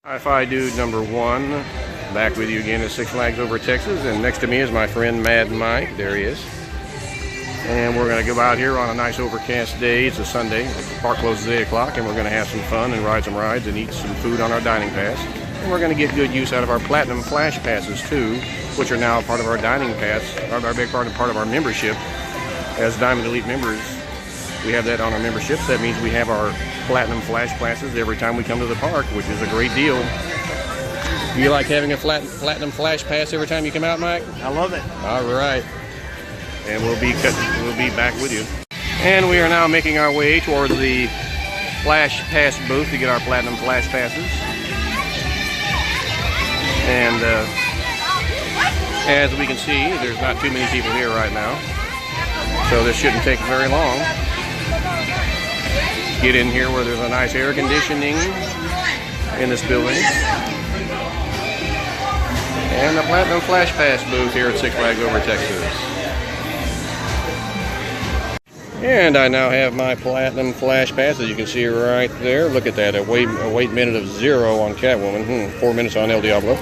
Hi-Fi Dude number 1, back with you again at Six Flags Over Texas, and next to me is my friend Mad Mike. There he is. And we're going to go out here on a nice overcast day. It's a Sunday. The park closes at 8 o'clock, and we're going to have some fun and ride some rides and eat some food on our dining pass. And we're going to get good use out of our Platinum Flash Passes too, which are now part of our dining pass, our big part of our membership. As Diamond Elite members, we have that on our memberships. That means we have our Platinum Flash Passes every time we come to the park, which is a great deal. Do you like having a Platinum Flash Pass every time you come out, Mike? I love it. All right. And we'll be back with you. And we are now making our way toward the Flash Pass booth to get our Platinum Flash Passes. And as we can see, there's not too many people here right now, so this shouldn't take very long. Get in here where there's a nice air conditioning in this building. And the Platinum Flash Pass booth here at Six Flags Over Texas. And I now have my Platinum Flash Pass, as you can see right there. Look at that, a wait minute of 0 on Catwoman, 4 minutes on El Diablo.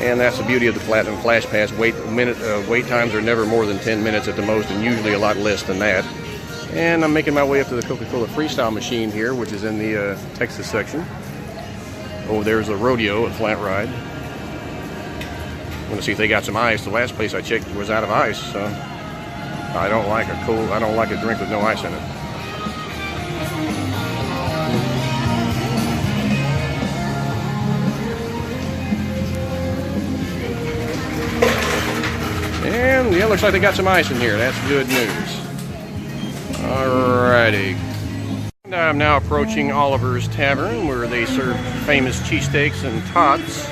And that's the beauty of the Platinum Flash Pass. Wait times are never more than 10 minutes at the most, and usually a lot less than that. And I'm making my way up to the Coca-Cola Freestyle machine here, which is in the Texas section. Over there's a rodeo, a flat ride. I'm going to see if they got some ice. The last place I checked was out of ice, so I don't like a drink with no ice in it. And yeah, looks like they got some ice in here. That's good news. Alrighty. I'm now approaching Oliver's Tavern, where they serve famous cheesesteaks and tots.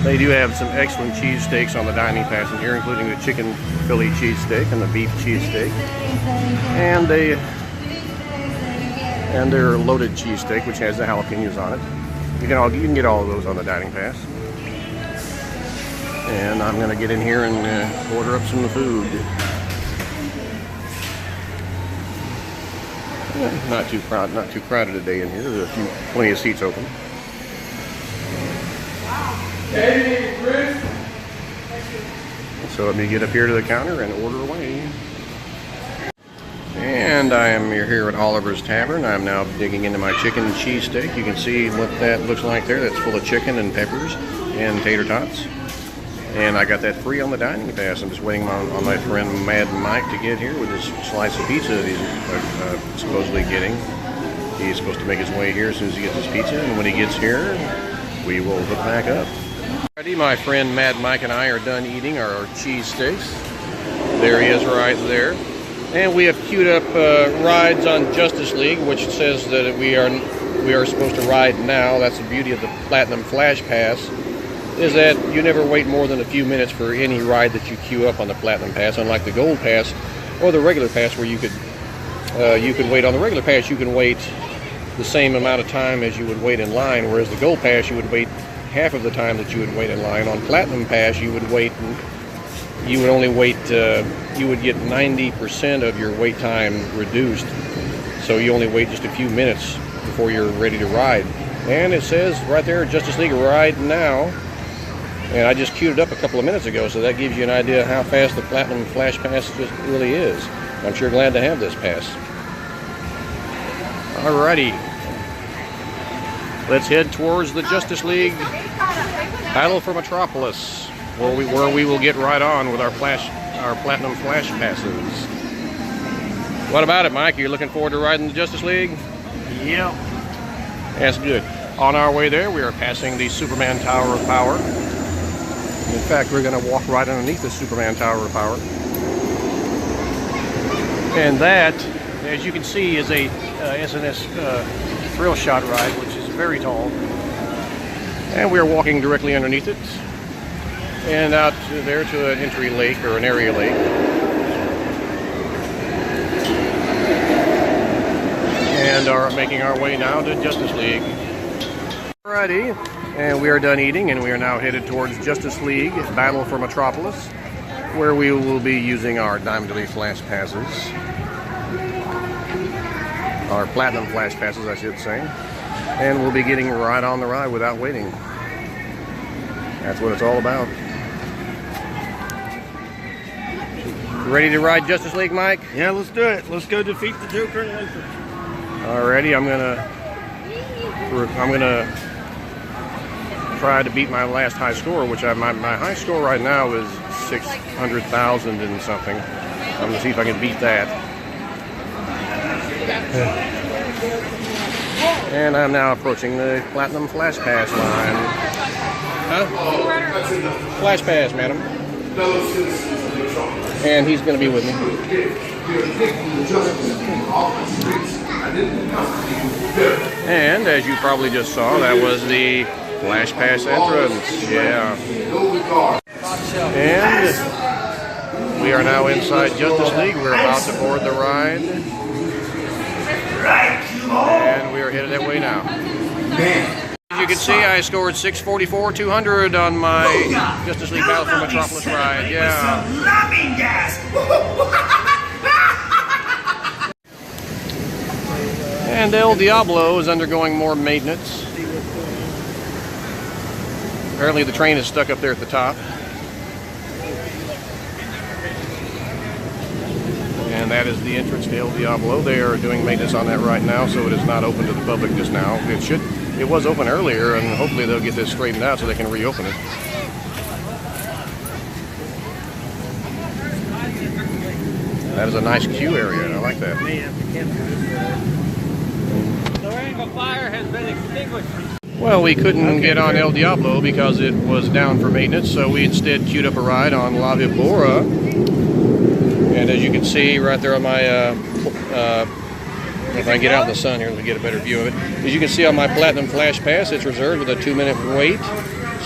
They do have some excellent cheesesteaks on the dining pass in here, including the chicken Philly cheesesteak and the beef cheesesteak, and their loaded cheesesteak, which has the jalapenos on it. You can get all of those on the dining pass. And I'm going to get in here and order up some food. Not too crowded today in here. There's plenty of seats open. So let me get up here to the counter and order away. And I am here at Oliver's Tavern. I'm now digging into my chicken cheesesteak. You can see what that looks like there. That's full of chicken and peppers and tater tots. And I got that free on the dining pass. I'm just waiting on my friend Mad Mike to get here with his slice of pizza that he's supposedly getting. He's supposed to make his way here as soon as he gets his pizza, and when he gets here, we will hook back up. Alrighty, my friend Mad Mike and I are done eating our cheesesteaks. There he is right there. And we have queued up rides on Justice League, which says that we are supposed to ride now. That's the beauty of the Platinum Flash Pass, is that you never wait more than a few minutes for any ride that you queue up on the Platinum Pass, unlike the Gold Pass or the regular pass, where you could wait on the regular pass. You can wait the same amount of time as you would wait in line, whereas the Gold Pass you would wait half of the time that you would wait in line. On Platinum Pass you would get 90% of your wait time reduced, so you only wait just a few minutes before you're ready to ride. And it says right there, Justice League ride now. And I just queued it up a couple of minutes ago, so that gives you an idea how fast the Platinum Flash Pass just really is. I'm sure glad to have this pass. Alrighty. Let's head towards the Justice League Battle for Metropolis, where we will get right on with our Platinum Flash Passes. What about it, Mike? Are you looking forward to riding the Justice League? Yep. That's good. On our way there, we are passing the Superman Tower of Power. In fact, we're going to walk right underneath the Superman Tower of Power. And that, as you can see, is a SNS thrill shot ride, which is very tall. And we are walking directly underneath it and out there to an entry lake, or an area lake. And are making our way now to Justice League. Alrighty, and we are done eating, and we are now headed towards Justice League Battle for Metropolis, where we will be using our Diamond Elite Flash Passes. Our Platinum Flash Passes, I should say. And we'll be getting right on the ride without waiting. That's what it's all about. Ready to ride Justice League, Mike? Yeah, let's do it. Let's go defeat the Joker and Luthor. Alrighty, I'm gonna try to beat my last high score, which my high score right now is 600,000 and something. I'm gonna see if I can beat that. And I'm now approaching the Platinum Flash Pass line. Huh? Flash Pass, madam. And he's going to be with me. And as you probably just saw, that was the Flash Pass entrance. Yeah. And we are now inside Justice League. We're about to board the ride. And we are headed that way now. As you can see, I scored 644,200 on my Justice League Battle for Metropolis ride. Yeah. And El Diablo is undergoing more maintenance. Apparently the train is stuck up there at the top. And that is the entrance to El Diablo. They are doing maintenance on that right now, so it is not open to the public just now. It was open earlier, and hopefully they'll get this straightened out so they can reopen it. That is a nice queue area. I like that. The ring of fire has been extinguished. Well, we couldn't get on El Diablo because it was down for maintenance, so we instead queued up a ride on La Vibora. And as you can see right there on my, if I get out in the sun here, let me get a better view of it. As you can see on my Platinum Flash Pass, it's reserved with a 2-minute wait.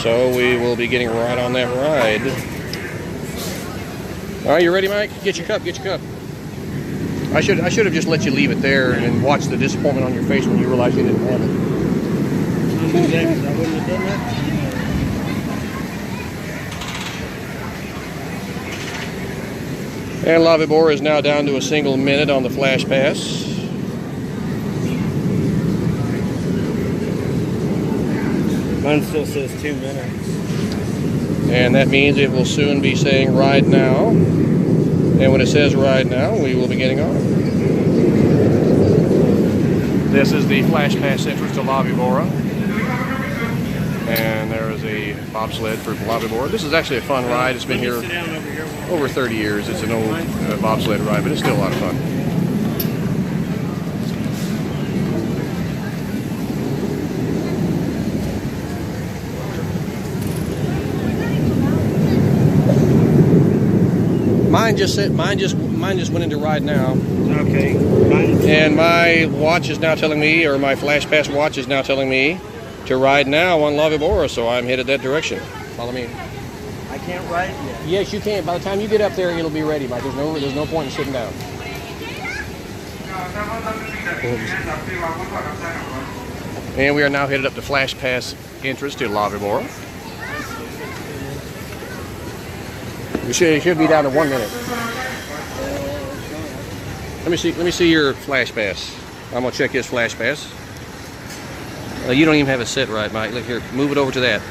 So we will be getting right on that ride. All right, you ready, Mike? Get your cup, get your cup. I should have just let you leave it there and watch the disappointment on your face when you realized you didn't have it. I wouldn't have done that. And La Vibora is now down to a single minute on the Flash Pass. Mine still says 2 minutes. And that means it will soon be saying ride now. And when it says ride now, we will be getting on. This is the Flash Pass entrance to La Vibora. And there is a bobsled for La Vibora. This is actually a fun ride. It's been here over 30 years. It's an old bobsled ride, but it's still a lot of fun. Mine just went into ride now. Okay. And my watch is now telling me, or my Flash Pass watch is now telling me to ride now on La Vibora, so I'm headed that direction. Follow me. I can't ride yet. Yes, you can. By the time you get up there, it'll be ready, Mike. There's no point in sitting down. And we are now headed up to Flash Pass entrance to La Vibora. It should be down to 1 minute. Let me see your Flash Pass. I'm gonna check his Flash Pass. You don't even have it set right, Mike. Look here, move it over to that.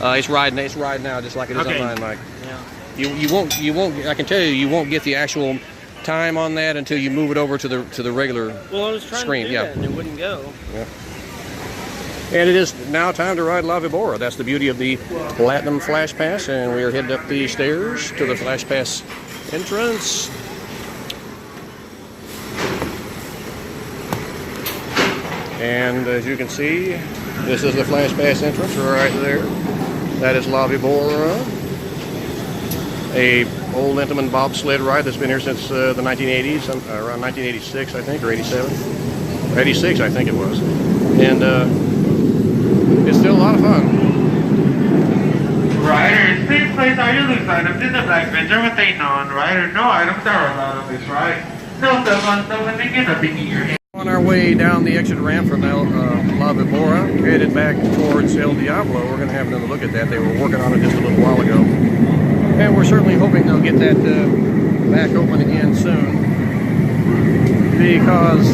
It's riding now, just like it is on mine, Mike. Yeah. You won't. I can tell you, you won't get the actual time on that until you move it over to the regular screen. Well, I was trying to do that and it wouldn't go. Yeah. And it is now time to ride La Vibora. That's the beauty of the Platinum Flash Pass, and we are headed up the stairs to the Flash Pass entrance. And as you can see, this is the Flash Pass entrance right there. That is La Vibora, a old Intamin bobsled ride that's been here since the 1980s, around 1986, I think, or 87. 86, I think it was. And it's still a lot of fun. Riders, please place all your loose items in the black bench with a non-rider. No items are allowed on this ride. No cell phones, no lifting and nothing in your hand. On our way down the exit ramp from La Vibora, headed back towards El Diablo. We're going to have another look at that. They were working on it just a little while ago. And we're certainly hoping they'll get that back open again soon. Because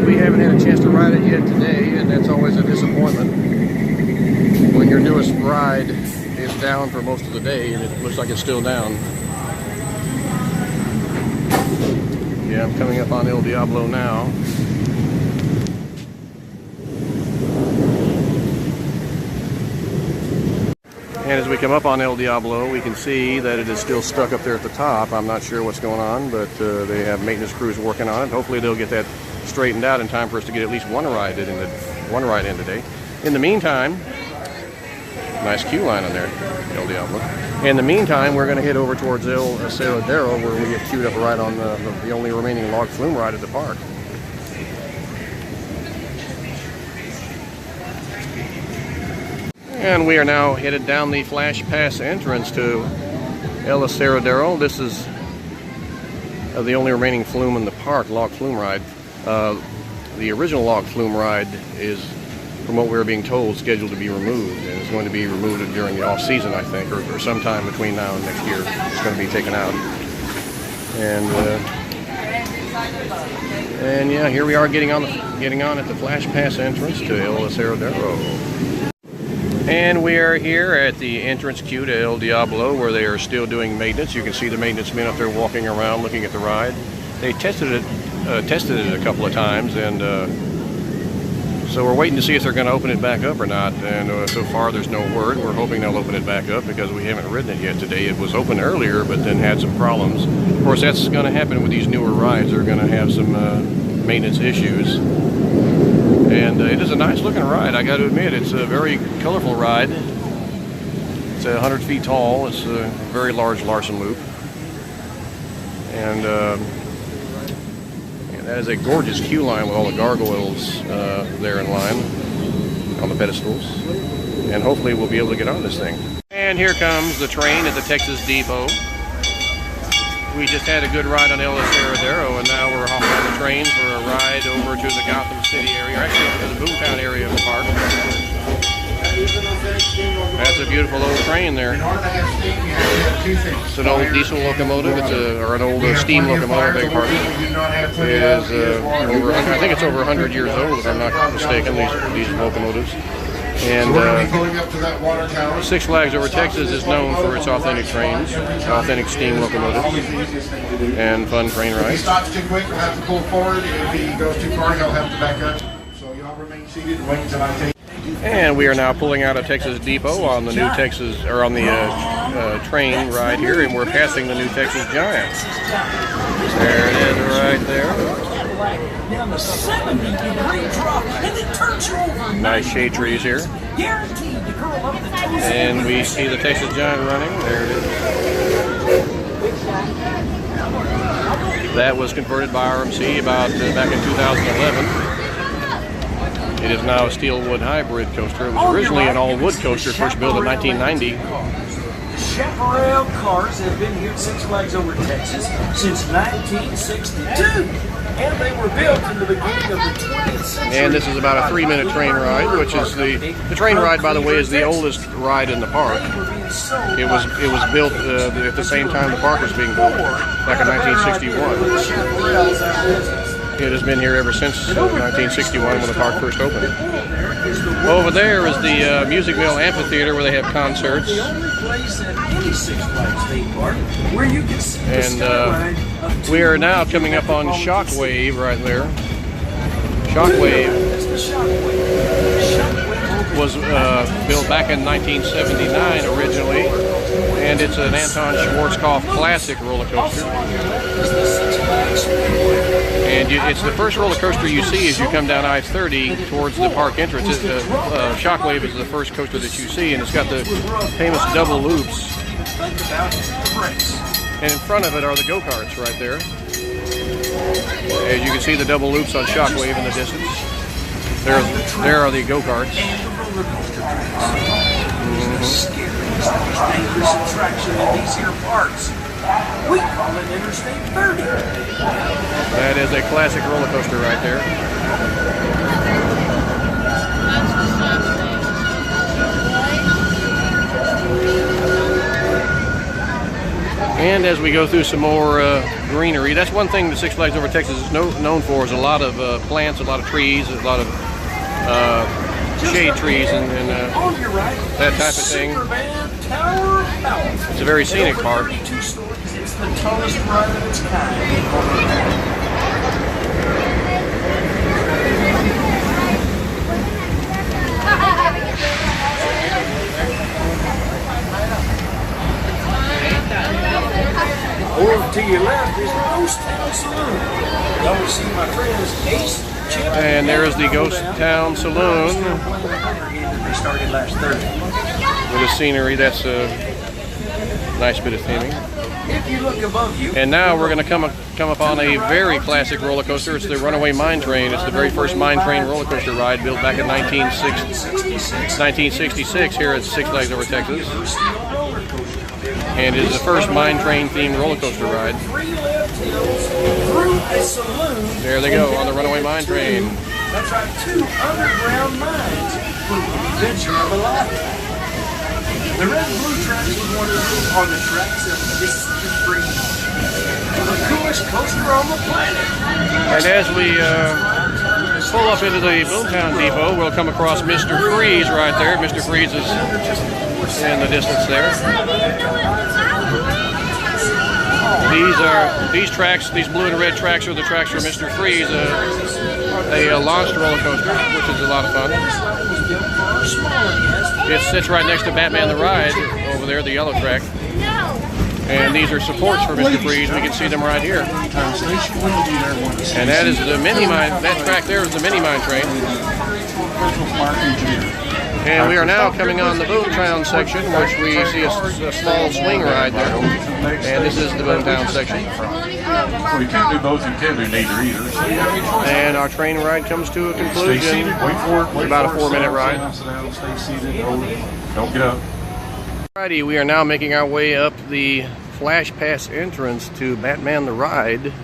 we haven't had a chance to ride it yet today, and that's always a disappointment when your newest ride is down for most of the day, and it looks like it's still down. Yeah, I'm coming up on El Diablo now. And as we come up on El Diablo, we can see that it is still stuck up there at the top. I'm not sure what's going on, but they have maintenance crews working on it. Hopefully they'll get that straightened out in time for us to get at least one ride in today. In the meantime, nice queue line on there, El Diablo. In the meantime, we're going to head over towards El Aserradero, where we get queued up right on the only remaining log flume ride at the park. And we are now headed down the Flash Pass entrance to El Aserradero. This is the only remaining flume in the park, log flume ride. The original log flume ride is, from what we're being told, scheduled to be removed, and it's going to be removed during the off-season, I think, or sometime between now and next year. It's going to be taken out. And yeah, here we are getting on at the Flash Pass entrance to El Aserradero. And we are here at the entrance queue to El Diablo, where they are still doing maintenance. You can see the maintenance men up there walking around looking at the ride. They tested it a couple of times, and so we're waiting to see if they're going to open it back up or not. And so far there's no word. We're hoping they'll open it back up because we haven't ridden it yet today. It was open earlier, but then had some problems. Of course, that's going to happen with these newer rides. They're going to have some maintenance issues. And it is a nice looking ride, I got to admit. It's a very colorful ride. It's 100 feet tall. It's a very large Larson loop. And that is a gorgeous queue line with all the gargoyles there in line on the pedestals. And hopefully we'll be able to get on this thing. And here comes the train at the Texas Depot. We just had a good ride on El Aserradero, and now we're hopping on the train for a ride over to the Gotham City area, or actually to the Boomtown area of the park. That's a beautiful old train there. It's an old diesel locomotive, or an old steam locomotive, beg your pardon. It is I think it's over 100 years old, if I'm not mistaken, these locomotives. And Six Flags Over Texas is known for its authentic trains, authentic steam locomotives, and fun train rides. If he stops too quick, we'll have to pull forward. If he goes too far, he'll have to back up. So y'all remain seated and wait until I take. And we are now pulling out of Texas Depot on the new Texas, or on the train ride here, and we're passing the new Texas Giant. There it is, right there. Down to 70-degree drop, and it turns you over. Nice shade trees here. Guaranteed to curl up the toes. And we see the Texas Giant running. There it is. That was converted by RMC back in 2011. It is now a steel wood hybrid coaster. It was originally an all wood coaster, first built in 1990. Chaparral cars have been here at Six Flags Over Texas since 1962. And they were built in the beginning of the 20th century. And this is about a 3-minute train ride, which is the train ride, by the way, is the oldest ride in the park. It was built at the same time the park was being built, back in 1961. It has been here ever since 1961 when the park first opened. Over there is the Music Mill Amphitheater where they have concerts. And we are now coming up on Shockwave right there. Shockwave was built back in 1979 originally, and it's an Anton Schwarzkopf classic roller coaster. And it's the first roller coaster you see as you come down I-30 towards the park entrance. Shockwave is the first coaster that you see, and it's got the famous double loops. And in front of it are the go-karts right there. As you can see the double loops on Shockwave in the distance. There are the go-karts. Dangerous attraction in these here parks. We call it Interstate 30. That is a classic roller coaster right there. And as we go through some more greenery, that's one thing that Six Flags Over Texas is known for, is a lot of plants, a lot of trees, a lot of shade trees, and that type of thing. It's a very scenic park. It's the tallest ride of its kind. Over to your left is the Ghost Town Saloon. Y'all will see my friends Ace, Chip, and there is the Ghost Town Saloon. They started last Thursday. With the scenery, that's a nice bit of theming. If you look above you, and now we're going to come upon a very classic roller coaster. It's the Runaway Mine Train. It's the very first mine train roller coaster ride built back in 1966 here at Six Flags Over Texas. And it is the first mine train themed roller coaster ride. There they go on the Runaway Mine Train. That's right, 2 underground mines for the adventure of a lifetime. The red and blue tracks was one of those on the tracks of Mississippi Free. The coolest coaster on the planet. And as we pull up into the Boomtown Depot, we'll come across Mr. Freeze right there. Mr. Freeze is in the distance there. These tracks, these blue and red tracks, are the tracks for Mr. Freeze, a launched roller coaster, which is a lot of fun. It sits right next to Batman the Ride over there, the yellow track. And these are supports for Mr. Freeze. We can see them right here. And that is the mini mine. That track there is the mini mine train. And we are now coming on the Boomtown section, which we see a small swing ride there. And this is the Boomtown section. Well, you can't do both, you can't do neither either. And our train ride comes to a conclusion. Stay seated, wait for it. It's about a 4-minute ride. Sit down, stay seated, don't get up. Alrighty, we are now making our way up the Flash Pass entrance to Batman the Ride.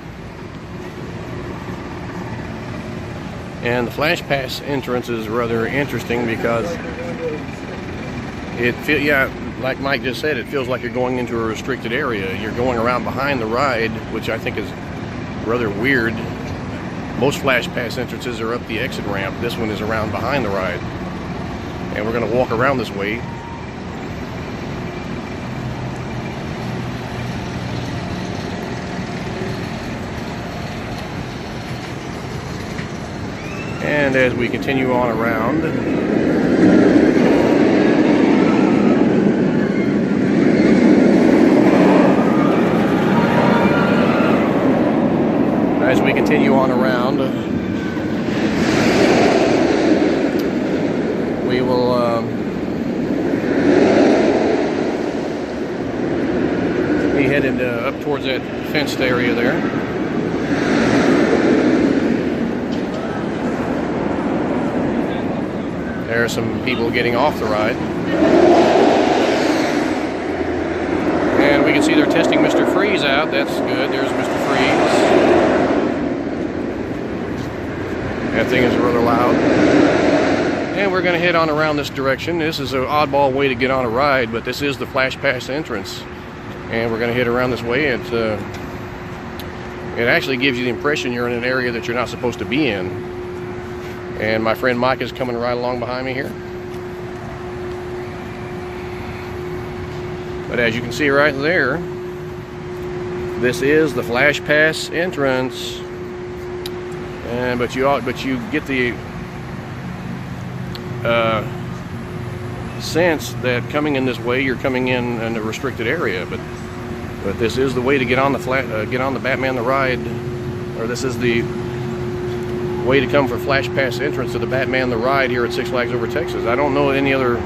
And the Flash Pass entrance is rather interesting because like Mike just said, it feels like you're going into a restricted area. You're going around behind the ride, which I think is rather weird. Most Flash Pass entrances are up the exit ramp. This one is around behind the ride. And we're going to walk around this way. And as we continue on around, we will be headed up towards that fenced area there. There are some people getting off the ride. And we can see they're testing Mr. Freeze out. That's good. There's Mr. Freeze. That thing is rather loud. And we're going to head on around this direction. This is an oddball way to get on a ride, but this is the Flash Pass entrance. And we're going to head around this way. It actually gives you the impression you're in an area that you're not supposed to be in. And my friend Mike is coming right along behind me here. But as you can see right there, this is the Flash Pass entrance. But you get the sense that coming in this way, you're coming in a restricted area. But this is the way to get on the Batman the Ride, or this is the way to come for Flash Pass entrance to the Batman the Ride here at Six Flags Over Texas. I don't know any other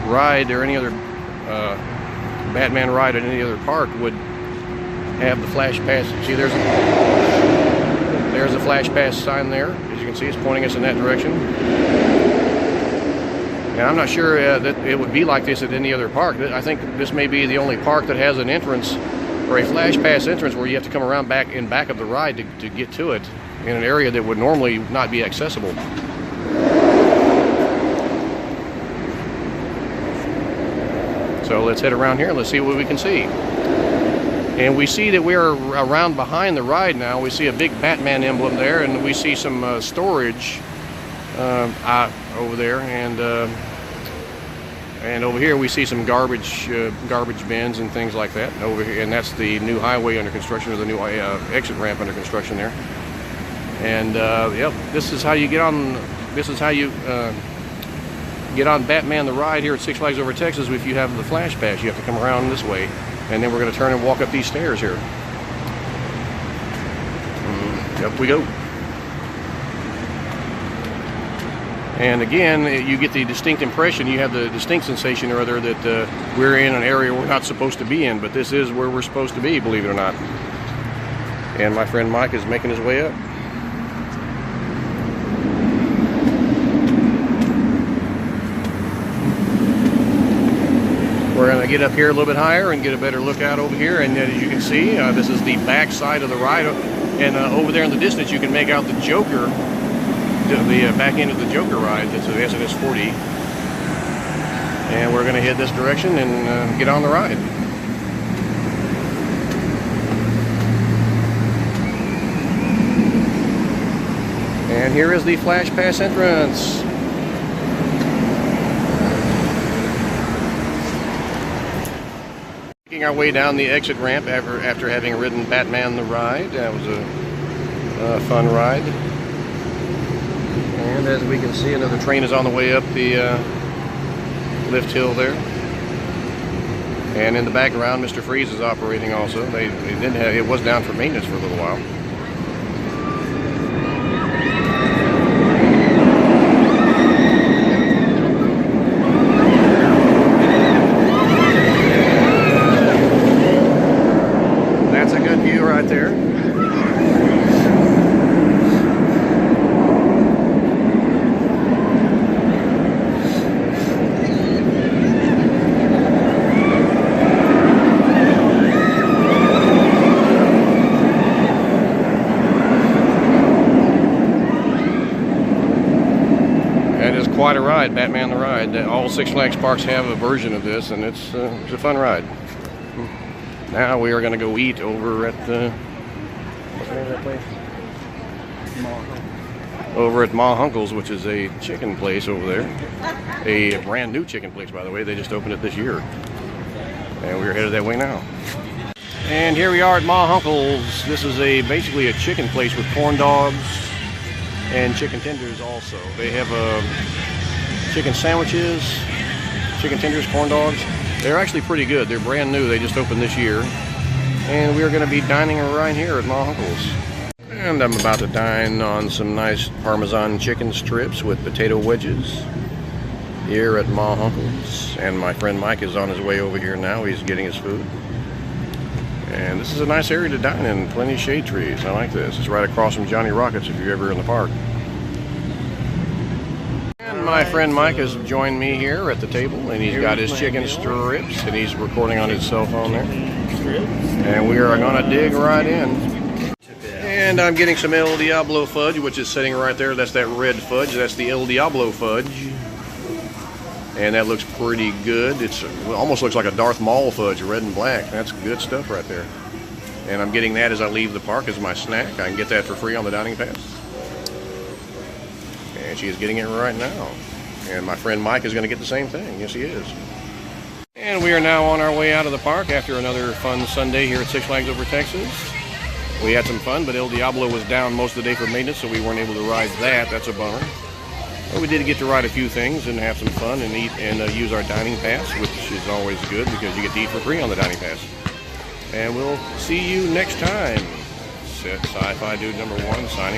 ride or any other Batman ride at any other park would have the Flash Pass. See, there's a Flash Pass sign there. As you can see, it's pointing us in that direction. And I'm not sure that it would be like this at any other park. I think this may be the only park that has an entrance, or a Flash Pass entrance, where you have to come around back of the ride to get to it in an area that would normally not be accessible. So let's head around here and let's see what we can see. And we see that we're around behind the ride now. We see a big Batman emblem there, and we see some storage over there, and over here we see some garbage bins and things like that over here. And that's the new highway under construction, or the new exit ramp under construction there. And yep, this is how you get on. This is how you get on Batman the Ride here at Six Flags Over Texas. If you have the Flash Pass, you have to come around this way, and then we're going to turn and walk up these stairs here. Up we go. And again, you get the distinct impression, you have the distinct sensation or other that we're in an area we're not supposed to be in, but this is where we're supposed to be, believe it or not. And my friend Mike is making his way up. We're going to get up here a little bit higher and get a better look out over here. And as you can see, this is the back side of the ride. And over there in the distance, you can make out the Joker, the back end of the Joker ride. That's an SNS 40. And we're going to head this direction and get on the ride. And here is the Flash Pass entrance. Making our way down the exit ramp after having ridden Batman the Ride. That was a fun ride. And as we can see, another train is on the way up the lift hill there. And in the background, Mr. Freeze is operating also. They didn't have, it was down for maintenance for a little while. That's a good view right there. Quite a ride, Batman the Ride. All Six Flags parks have a version of this, and it's a fun ride. Now we are going to go eat over at the, what's the name of that place? Over at Ma Hunkle's, which is a chicken place over there. A brand new chicken place, by the way. They just opened it this year. And we're headed that way now. And here we are at Ma Hunkle's. This is basically a chicken place with corn dogs and chicken tenders also. They have chicken sandwiches, chicken tenders, corn dogs. They're actually pretty good. They're brand new. They just opened this year. And we're going to be dining right here at Ma Hunkle's. And I'm about to dine on some nice Parmesan chicken strips with potato wedges here at Ma Hunkle's. And my friend Mike is on his way over here now. He's getting his food. And this is a nice area to dine in. Plenty of shade trees. I like this. It's right across from Johnny Rockets if you're ever in the park. And my friend Mike has joined me here at the table, and he's got his chicken strips, and he's recording on his cell phone there. And we are going to dig right in. And I'm getting some El Diablo fudge, which is sitting right there. That's that red fudge. That's the El Diablo fudge. And that looks pretty good. It almost looks like a Darth Maul fudge, red and black. That's good stuff right there. And I'm getting that as I leave the park as my snack. I can get that for free on the dining pass. And she is getting it right now. And my friend Mike is going to get the same thing. Yes, he is. And we are now on our way out of the park after another fun Sunday here at Six Flags Over Texas. We had some fun, but El Diablo was down most of the day for maintenance, so we weren't able to ride that. That's a bummer. But we did get to ride a few things and have some fun and eat and use our dining pass, which is always good because you get to eat for free on the dining pass. And we'll see you next time. Sci-Fi Dude #1 signing.